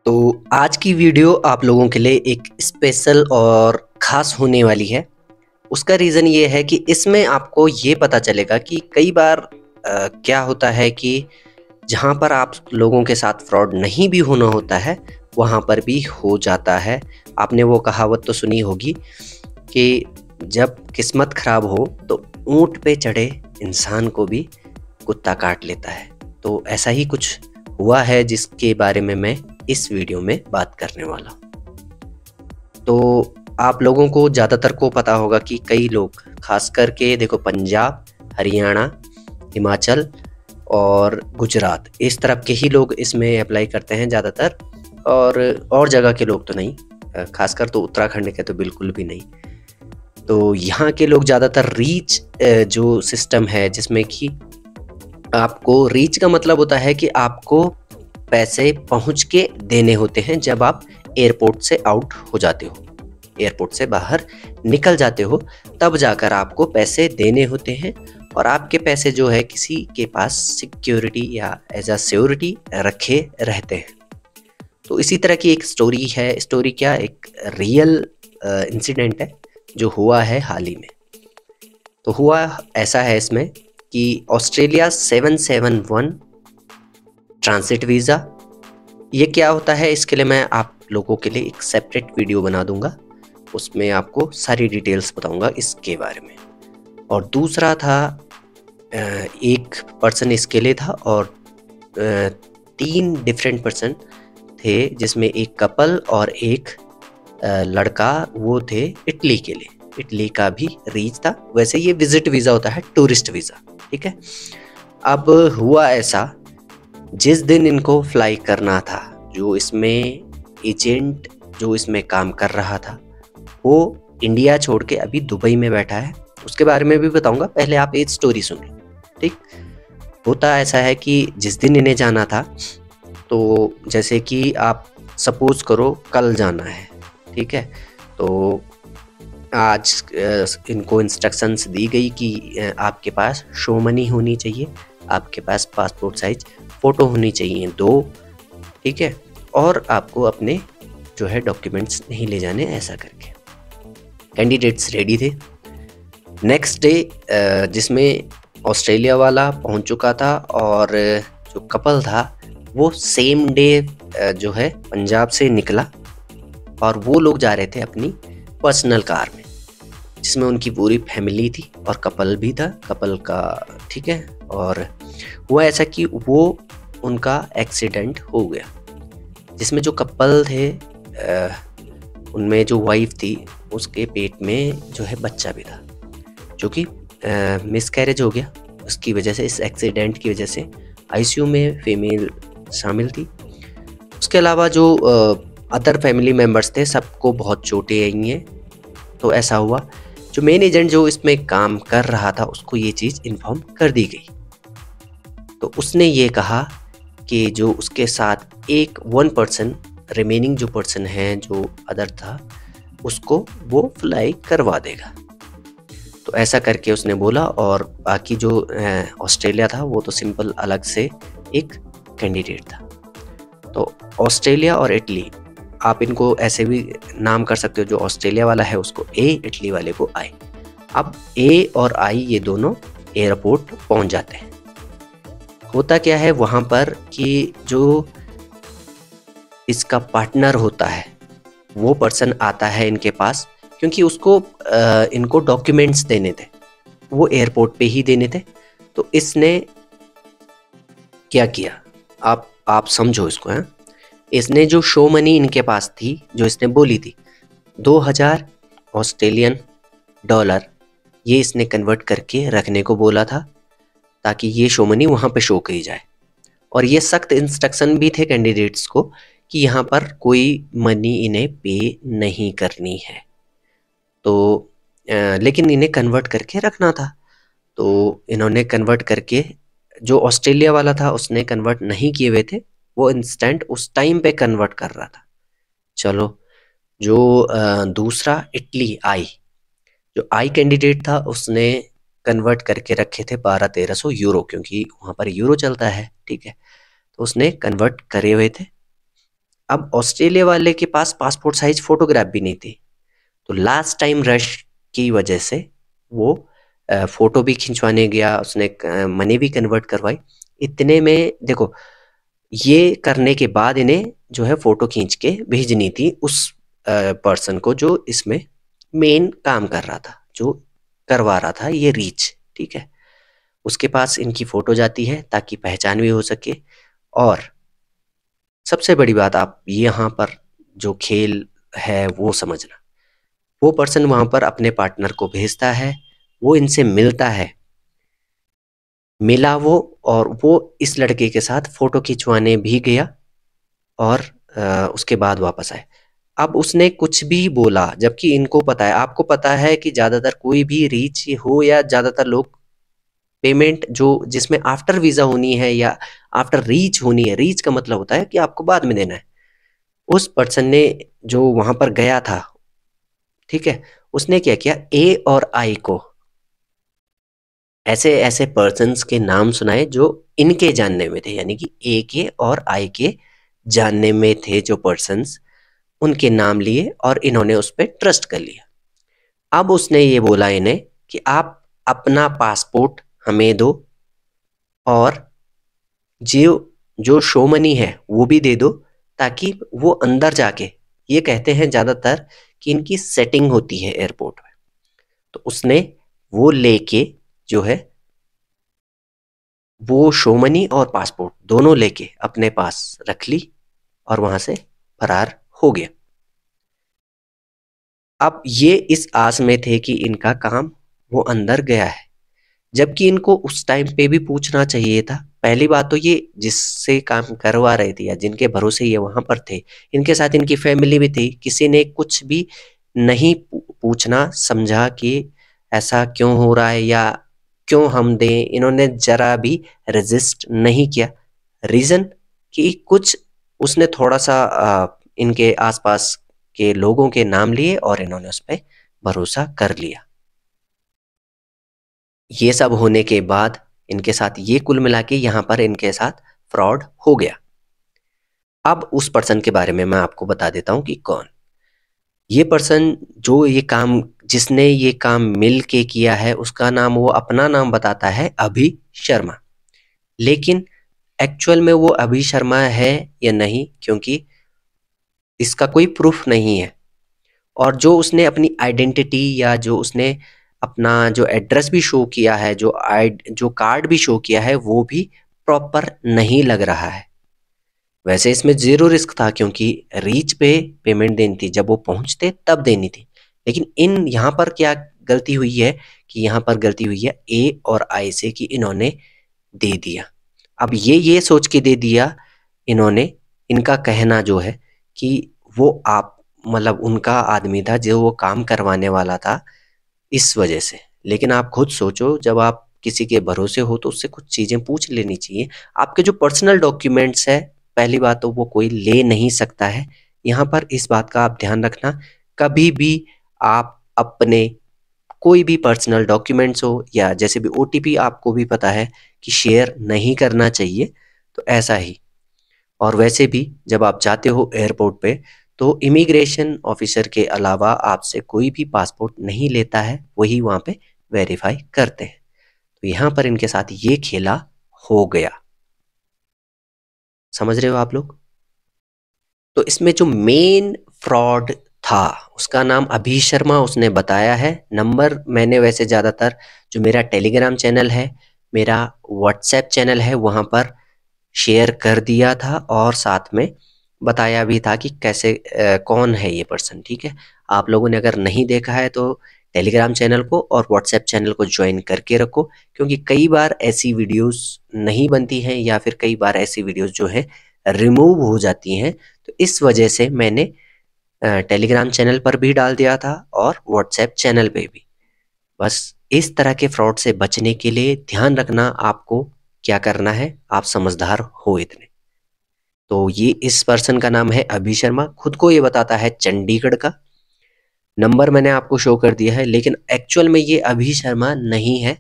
तो आज की वीडियो आप लोगों के लिए एक स्पेशल और ख़ास होने वाली है। उसका रीज़न ये है कि इसमें आपको ये पता चलेगा कि कई बार क्या होता है कि जहाँ पर आप लोगों के साथ फ्रॉड नहीं भी होना होता है, वहाँ पर भी हो जाता है। आपने वो कहावत तो सुनी होगी कि जब किस्मत ख़राब हो तो ऊँट पे चढ़े इंसान को भी कुत्ता काट लेता है। तो ऐसा ही कुछ हुआ है जिसके बारे में मैं इस वीडियो में बात करने वाला हूँ। तो आप लोगों को ज़्यादातर को पता होगा कि कई लोग खास करके देखो पंजाब, हरियाणा, हिमाचल और गुजरात इस तरफ के ही लोग इसमें अप्लाई करते हैं ज़्यादातर, और जगह के लोग तो नहीं, खासकर तो उत्तराखंड के तो बिल्कुल भी नहीं। तो यहाँ के लोग ज़्यादातर रीच जो सिस्टम है जिसमें कि आपको रीच का मतलब होता है कि आपको पैसे पहुंच के देने होते हैं जब आप एयरपोर्ट से आउट हो जाते हो, एयरपोर्ट से बाहर निकल जाते हो, तब जाकर आपको पैसे देने होते हैं और आपके पैसे जो है किसी के पास सिक्योरिटी या एज अ सिक्योरिटी रखे रहते हैं। तो इसी तरह की एक स्टोरी है। स्टोरी क्या, एक रियल इंसिडेंट है जो हुआ है हाल ही में। तो हुआ ऐसा है इसमें कि ऑस्ट्रेलिया 771 ट्रांसिट वीज़ा, ये क्या होता है इसके लिए मैं आप लोगों के लिए एक सेपरेट वीडियो बना दूंगा, उसमें आपको सारी डिटेल्स बताऊंगा इसके बारे में। और दूसरा था एक पर्सन इसके लिए था और 3 डिफरेंट पर्सन थे जिसमें एक कपल और एक लड़का, वो थे इटली के लिए। इटली का भी रीच था। वैसे ये विजिट वीज़ा होता है, टूरिस्ट वीज़ा, ठीक है। अब हुआ ऐसा, जिस दिन इनको फ्लाई करना था, जो इसमें एजेंट जो इसमें काम कर रहा था वो इंडिया छोड़ के अभी दुबई में बैठा है, उसके बारे में भी बताऊंगा। पहले आप एक स्टोरी सुन लो, ठीक। होता ऐसा है कि जिस दिन इन्हें जाना था, तो जैसे कि आप सपोज करो कल जाना है, ठीक है, तो आज इनको इंस्ट्रक्शंस दी गई कि आपके पास शो मनी होनी चाहिए, आपके पास पासपोर्ट साइज फ़ोटो होनी चाहिए 2, ठीक है, और आपको अपने जो है डॉक्यूमेंट्स नहीं ले जाने, ऐसा करके कैंडिडेट्स रेडी थे। नेक्स्ट डे जिसमें ऑस्ट्रेलिया वाला पहुंच चुका था और जो कपल था वो सेम डे जो है पंजाब से निकला और वो लोग जा रहे थे अपनी पर्सनल कार में, जिसमें उनकी पूरी फैमिली थी और कपल भी था, कपल का, ठीक है। और हुआ ऐसा कि वो उनका एक्सीडेंट हो गया, जिसमें जो कपल थे उनमें जो वाइफ थी उसके पेट में जो है बच्चा भी था, जो कि मिसकैरेज हो गया। उसकी वजह से, इस एक्सीडेंट की वजह से आईसीयू में फीमेल शामिल थी। उसके अलावा जो अदर फैमिली मेम्बर्स थे सबको बहुत चोटें आई हैं। तो ऐसा हुआ, जो मेन एजेंट जो इसमें काम कर रहा था उसको ये चीज़ इन्फॉर्म कर दी गई। तो उसने ये कहा कि जो उसके साथ एक 1 पर्सन, रिमेनिंग जो पर्सन है जो अदर था, उसको वो फ्लाई करवा देगा। तो ऐसा करके उसने बोला, और बाकी जो ऑस्ट्रेलिया था वो तो सिंपल अलग से एक कैंडिडेट था। तो ऑस्ट्रेलिया और इटली, आप इनको ऐसे भी नाम कर सकते हो, जो ऑस्ट्रेलिया वाला है उसको ए, इटली वाले को आई। अब ए और आई ये दोनों एयरपोर्ट पहुंच जाते हैं। होता क्या है वहाँ पर कि जो इसका पार्टनर होता है वो पर्सन आता है इनके पास, क्योंकि उसको इनको डॉक्यूमेंट्स देने थे, वो एयरपोर्ट पे ही देने थे। तो इसने क्या किया, आप समझो इसको, हैं। इसने जो शो मनी इनके पास थी, जो इसने बोली थी 2000 ऑस्ट्रेलियन डॉलर, ये इसने कन्वर्ट करके रखने को बोला था ताकि ये शो मनी वहाँ पे शो करी जाए। और ये सख्त इंस्ट्रक्शन भी थे कैंडिडेट्स को कि यहाँ पर कोई मनी इन्हें पे नहीं करनी है। तो लेकिन इन्हें कन्वर्ट करके रखना था। तो इन्होंने कन्वर्ट करके, जो ऑस्ट्रेलिया वाला था उसने कन्वर्ट नहीं किए हुए थे, वो इंस्टेंट उस टाइम पे कन्वर्ट कर रहा था। चलो, जो दूसरा इटली आई, जो आई कैंडिडेट था, उसने कन्वर्ट करके रखे थे 1200-1300 यूरो, क्योंकि वहाँ पर यूरो चलता है, ठीक है। तो उसने कन्वर्ट करे हुए थे अब ऑस्ट्रेलिया वाले के पास पासपोर्ट साइज फोटोग्राफ भी नहीं थी, तो लास्ट टाइम रश की वजह से वो फोटो भी खिंचवाने गया, उसने मनी भी कन्वर्ट करवाई। इतने में देखो, ये करने के बाद इन्हें जो है फोटो खींच के भेजनी थी उस पर्सन को जो इसमें मेन काम कर रहा था, जो करवा रहा था ये रीच, ठीक है। उसके पास इनकी फोटो जाती है ताकि पहचान भी हो सके। और सबसे बड़ी बात, आप यहाँ पर जो खेल है वो समझना, वो पर्सन वहां पर अपने पार्टनर को भेजता है, वो इनसे मिलता है, मिला वो, और वो इस लड़के के साथ फोटो खिंचवाने भी गया और उसके बाद वापस आए। अब उसने कुछ भी बोला, जबकि इनको पता है, आपको पता है कि ज़्यादातर कोई भी रीच हो या ज़्यादातर लोग पेमेंट जो जिसमें आफ्टर वीज़ा होनी है या आफ्टर रीच होनी है, रीच का मतलब होता है कि आपको बाद में देना है। उस पर्सन ने जो वहां पर गया था, ठीक है, उसने क्या किया, ए और आई को ऐसे ऐसे पर्सन्स के नाम सुनाए जो इनके जानने में थे, यानी कि ए के और आई के जानने में थे जो पर्सन्स, उनके नाम लिए और इन्होंने उस पर ट्रस्ट कर लिया। अब उसने ये बोला इन्हें कि आप अपना पासपोर्ट हमें दो और जो जो शो मनी है वो भी दे दो, ताकि वो अंदर जाके, ये कहते हैं ज़्यादातर कि इनकी सेटिंग होती है एयरपोर्ट में, तो उसने वो लेके जो है वो शो मनी और पासपोर्ट दोनों लेके अपने पास रख ली और वहां से फरार हो गया। अब ये इस आस में थे कि इनका काम वो अंदर गया है, जबकि इनको उस टाइम पे भी पूछना चाहिए था। पहली बात तो ये जिससे काम करवा रहे थे या जिनके भरोसे ये वहां पर थे, इनके साथ इनकी फैमिली भी थी, किसी ने कुछ भी नहीं पूछना समझा कि ऐसा क्यों हो रहा है या क्यों हम दें, इन्होंने जरा भी रेजिस्ट नहीं किया। रीजन कि कुछ उसने थोड़ा सा इनके आसपास के लोगों के नाम लिए और इन्होंने उस पर भरोसा कर लिया। ये सब होने के बाद इनके साथ ये कुल मिला के यहाँ पर इनके साथ फ्रॉड हो गया। अब उस पर्सन के बारे में मैं आपको बता देता हूँ कि कौन ये पर्सन, जो ये काम, जिसने ये काम मिल के किया है, उसका नाम, वो अपना नाम बताता है अभि शर्मा, लेकिन एक्चुअल में वो अभि शर्मा है या नहीं, क्योंकि इसका कोई प्रूफ नहीं है। और जो उसने अपनी आइडेंटिटी या जो उसने अपना जो एड्रेस भी शो किया है, जो कार्ड भी शो किया है, वो भी प्रॉपर नहीं लग रहा है। वैसे इसमें ज़ीरो रिस्क था, क्योंकि रीच पे पेमेंट देनी थी, जब वो पहुंचते तब देनी थी। लेकिन इन यहाँ पर क्या गलती हुई है कि यहाँ पर गलती हुई है ए और आई से कि इन्होंने दे दिया। अब ये सोच के दे दिया इन्होंने, इनका कहना जो है कि वो आप मतलब उनका आदमी था जो वो काम करवाने वाला था, इस वजह से। लेकिन आप खुद सोचो, जब आप किसी के भरोसे हो तो उससे कुछ चीज़ें पूछ लेनी चाहिए। आपके जो पर्सनल डॉक्यूमेंट्स है, पहली बात तो वो कोई ले नहीं सकता है। यहाँ पर इस बात का आप ध्यान रखना, कभी भी आप अपने कोई भी पर्सनल डॉक्यूमेंट्स हो या जैसे भी ओटीपी, आपको भी पता है कि शेयर नहीं करना चाहिए, तो ऐसा ही। और वैसे भी जब आप जाते हो एयरपोर्ट पे, तो इमिग्रेशन ऑफिसर के अलावा आपसे कोई भी पासपोर्ट नहीं लेता है, वही वहाँ पे वेरीफाई करते हैं। तो यहाँ पर इनके साथ ये खेला हो गया, समझ रहे हो आप लोग। तो इसमें जो मेन फ्रॉड था उसका नाम अभी शर्मा उसने बताया है। नंबर मैंने वैसे ज़्यादातर जो मेरा टेलीग्राम चैनल है, मेरा व्हाट्सएप चैनल है, वहाँ पर शेयर कर दिया था और साथ में बताया भी था कि कैसे कौन है ये पर्सन, ठीक है। आप लोगों ने अगर नहीं देखा है तो टेलीग्राम चैनल को और व्हाट्सएप चैनल को ज्वाइन करके रखो, क्योंकि कई बार ऐसी वीडियोस नहीं बनती हैं या फिर कई बार ऐसी वीडियोस जो है रिमूव हो जाती हैं। तो इस वजह से मैंने टेलीग्राम चैनल पर भी डाल दिया था और व्हाट्सएप चैनल पे भी। बस इस तरह के फ्रॉड से बचने के लिए ध्यान रखना, आपको क्या करना है, आप समझदार हो इतने। तो ये इस पर्सन का नाम है अभी शर्मा, खुद को ये बताता है चंडीगढ़ का। नंबर मैंने आपको शो कर दिया है, लेकिन एक्चुअल में ये अभी शर्मा नहीं है,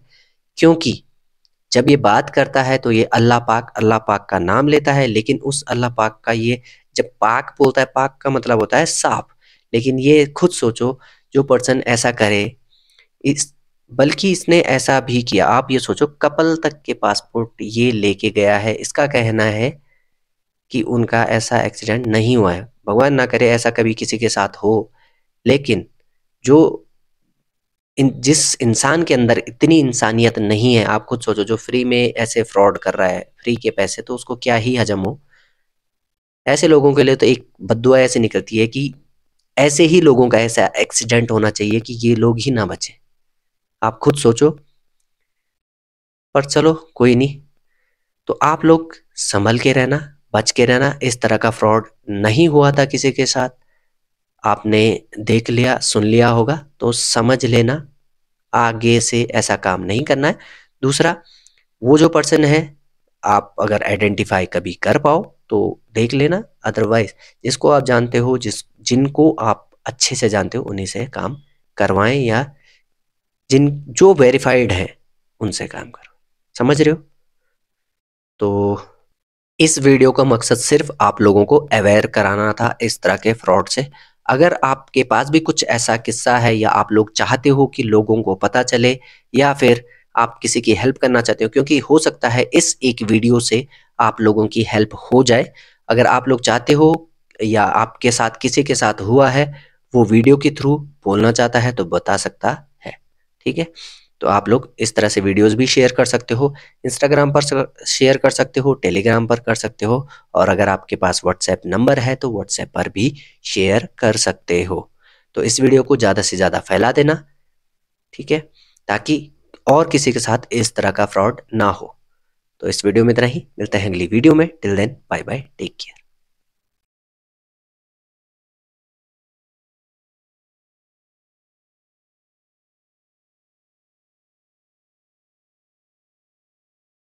क्योंकि जब ये बात करता है तो ये अल्लाह पाक का नाम लेता है, लेकिन उस अल्लाह पाक का ये जब पाक बोलता है, पाक का मतलब होता है साफ। लेकिन ये खुद सोचो, जो पर्सन ऐसा करे, इस बल्कि इसने ऐसा भी किया, आप ये सोचो कपल तक के पासपोर्ट ये लेके गया है। इसका कहना है कि उनका ऐसा एक्सीडेंट नहीं हुआ है, भगवान ना करे ऐसा कभी किसी के साथ हो। लेकिन जो जिस इंसान के अंदर इतनी इंसानियत नहीं है, आप खुद सोचो, जो फ्री में ऐसे फ्रॉड कर रहा है, फ्री के पैसे, तो उसको क्या ही हजम हो। ऐसे लोगों के लिए तो एक बद्दुआ ऐसे निकलती है कि ऐसे ही लोगों का ऐसा एक्सीडेंट होना चाहिए कि ये लोग ही ना बचे। आप खुद सोचो। पर चलो कोई नहीं, तो आप लोग संभल के रहना, बच के रहना। इस तरह का फ्रॉड नहीं हुआ था किसी के साथ, आपने देख लिया सुन लिया होगा तो समझ लेना, आगे से ऐसा काम नहीं करना है। दूसरा, वो जो पर्सन है, आप अगर आइडेंटिफाई कभी कर पाओ तो देख लेना, अदरवाइज जिसको आप जानते हो, जिनको आप अच्छे से जानते हो, उन्हीं से काम करवाएं, या जो वेरीफाइड है उनसे काम करो। समझ रहे हो? तो इस वीडियो का मकसद सिर्फ आप लोगों को अवेयर कराना था इस तरह के फ्रॉड से। अगर आपके पास भी कुछ ऐसा किस्सा है, या आप लोग चाहते हो कि लोगों को पता चले, या फिर आप किसी की हेल्प करना चाहते हो, क्योंकि हो सकता है इस एक वीडियो से आप लोगों की हेल्प हो जाए। अगर आप लोग चाहते हो, या आपके साथ किसी के साथ हुआ है, वो वीडियो के थ्रू बोलना चाहता है, तो बता सकता है। ठीक है? तो आप लोग इस तरह से वीडियोस भी शेयर कर सकते हो, इंस्टाग्राम पर शेयर कर सकते हो, टेलीग्राम पर कर सकते हो, और अगर आपके पास व्हाट्सएप नंबर है तो व्हाट्सएप पर भी शेयर कर सकते हो। तो इस वीडियो को ज़्यादा से ज़्यादा फैला देना, ठीक है, ताकि और किसी के साथ इस तरह का फ्रॉड ना हो। तो इस वीडियो में इतना ही, मिलते हैं अगली वीडियो में। Till then bye bye, take care.